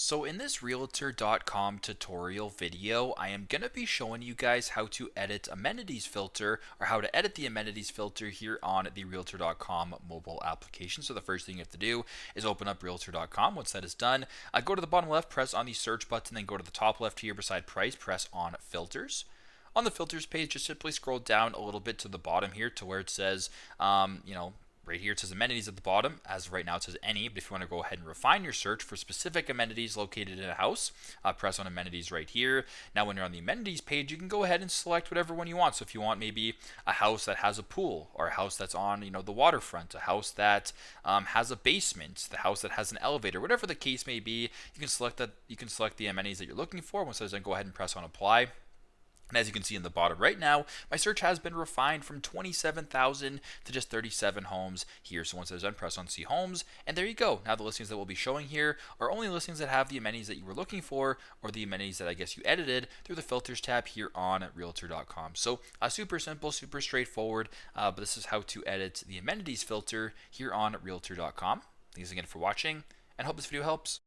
So in this realtor.com tutorial video, I am going to be showing you guys how to edit amenities filter or how to edit the amenities filter here on the realtor.com mobile application. So the first thing you have to do is open up realtor.com. Once that is done, go to the bottom left, press on the search button, then go to the top left here beside price, press on filters. On the filters page, just simply scroll down a little bit to the bottom here to where it says, right here it says amenities at the bottom. As of right now it says any, but if you want to go ahead and refine your search for specific amenities located in a house, press on amenities right here. Now when you're on the amenities page, you can go ahead and select whatever one you want. So if you want maybe a house that has a pool, or a house that's on the waterfront, a house that has a basement, the house that has an elevator, whatever the case may be, you can select that. You can select the amenities that you're looking for. Once that's done, go ahead and press on apply. And as you can see in the bottom right now, my search has been refined from 27,000 to just 37 homes here. So once that's done, press on see homes, and there you go. Now the listings that we'll be showing here are only listings that have the amenities that you were looking for, or the amenities that I guess you edited through the filters tab here on realtor.com. So super simple, super straightforward, but this is how to edit the amenities filter here on realtor.com. Thanks again for watching, and hope this video helps.